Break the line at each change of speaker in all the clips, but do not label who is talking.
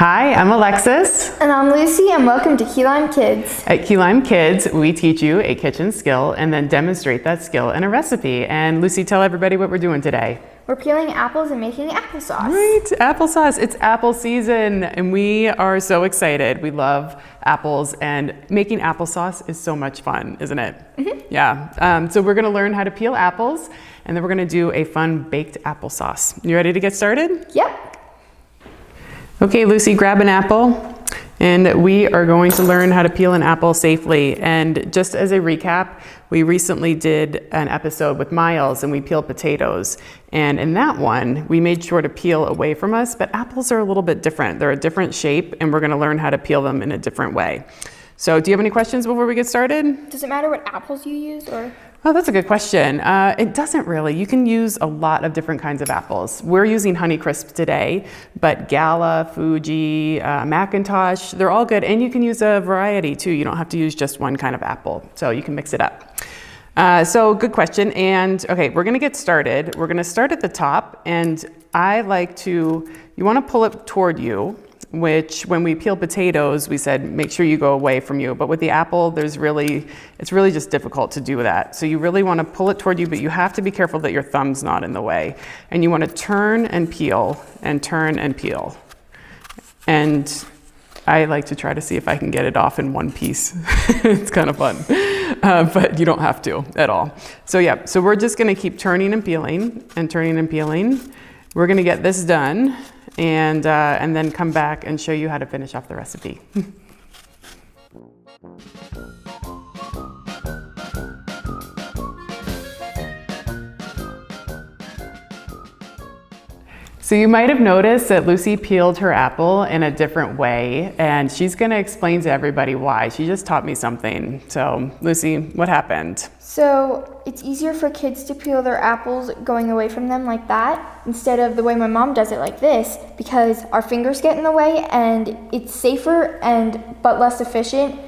Hi, I'm Alexis.
And I'm Lucy, and welcome to 𝗕𝗲𝗃𝗲.
At 𝗕𝗲𝗃𝗃𝗲, we teach you a kitchen skill and then demonstrate that skill in a recipe. And Lucy, tell everybody what we're doing today.
We're peeling apples and making applesauce.
Right, applesauce. It's apple season, and we are so excited. We love apples, and making applesauce is so much fun, isn't it? Mm-hmm. Yeah. So we're going to learn how to peel apples, and then we're going to do a fun baked applesauce. You ready to get started?
Yep.
Okay, Lucy, grab an apple, and we are going to learn how to peel an apple safely. And just as a recap, we recently did an episode with Miles, and we peeled potatoes. And in that one, we made sure to peel away from us, but apples are a little bit different. They're a different shape, and we're going to learn how to peel them in a different way. So do you have any questions before we get started?
Does it matter what apples you use, or?
Oh, that's a good question. It doesn't really. You can use a lot of different kinds of apples. We're using Honeycrisp today, but Gala, Fuji, McIntosh, they're all good. And you can use a variety too. You don't have to use just one kind of apple. So you can mix it up. So good question. And okay, we're going to get started. We're going to start at the top. And I like to, you want to pull it toward you, which when we peel potatoes, we said, make sure you go away from you. But with the apple, it's really just difficult to do that. So you really want to pull it toward you, but you have to be careful that your thumb's not in the way. And you want to turn and peel and turn and peel. And I like to try to see if I can get it off in one piece. It's kind of fun, but you don't have to at all. So yeah, so we're just going to keep turning and peeling and turning and peeling. We're going to get this done. And then come back and show you how to finish off the recipe. So you might have noticed that Lucy peeled her apple in a different way, and she's going to explain to everybody why. She just taught me something. So Lucy, what happened?
So it's easier for kids to peel their apples going away from them like that, instead of the way my mom does it like this, because our fingers get in the way, and it's safer but less efficient,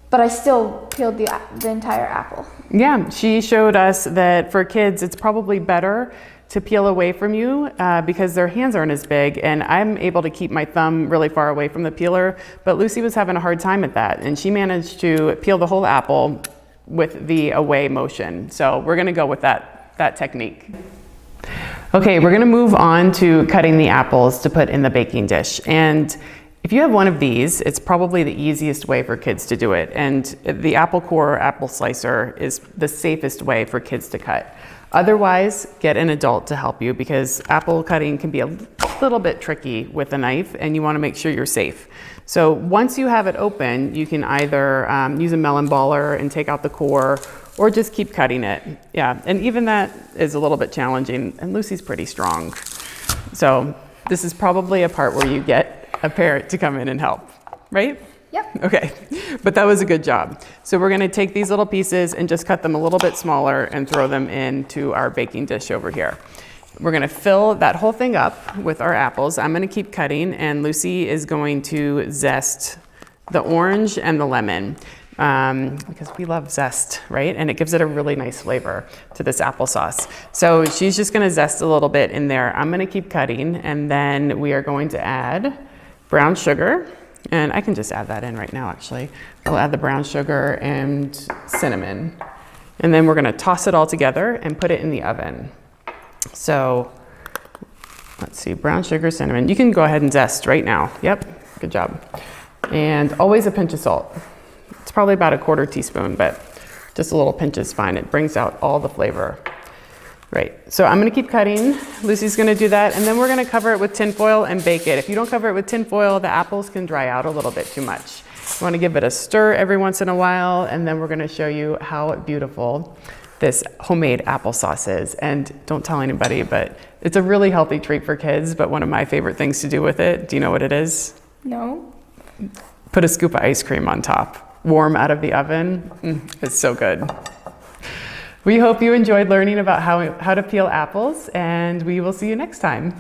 but I still peeled the entire apple. Yeah,
she showed us that for kids, it's probably better to peel away from you because their hands aren't as big, and I'm able to keep my thumb really far away from the peeler, but Lucy was having a hard time at that, and she managed to peel the whole apple with the away motion. So we're gonna go with that technique. Okay, we're gonna move on to cutting the apples to put in the baking dish. And if you have one of these, it's probably the easiest way for kids to do it. And the apple core or apple slicer is the safest way for kids to cut. Otherwise, get an adult to help you because apple cutting can be a little bit tricky with a knife, and you want to make sure you're safe. So once you have it open, you can either use a melon baller and take out the core, or just keep cutting it. Yeah, and even that is a little bit challenging, and Lucy's pretty strong. So this is probably a part where you get a parent to come in and help, right?
Yep.
Okay, but that was a good job. So we're gonna take these little pieces and just cut them a little bit smaller and throw them into our baking dish over here. We're gonna fill that whole thing up with our apples. I'm gonna keep cutting, and Lucy is going to zest the orange and the lemon because we love zest, right? And it gives it a really nice flavor to this applesauce. So she's just gonna zest a little bit in there. I'm gonna keep cutting, and then we are going to add brown sugar. And I can just add that in right now, actually. We'll add the brown sugar and cinnamon. And then we're gonna toss it all together and put it in the oven. So, let's see, brown sugar, cinnamon. You can go ahead and zest right now. Yep, good job. And always a pinch of salt. It's probably about a 1/4 teaspoon, but just a little pinch is fine. It brings out all the flavor. Right, so I'm gonna keep cutting. Lucy's gonna do that, and then we're gonna cover it with tin foil and bake it. If you don't cover it with tin foil, the apples can dry out a little bit too much. You wanna give it a stir every once in a while, and then we're gonna show you how beautiful this homemade applesauce is. And don't tell anybody, but it's a really healthy treat for kids, but one of my favorite things to do with it, do you know what it is?
No.
Put a scoop of ice cream on top, warm out of the oven. It's so good. We hope you enjoyed learning about how to peel apples, and we will see you next time.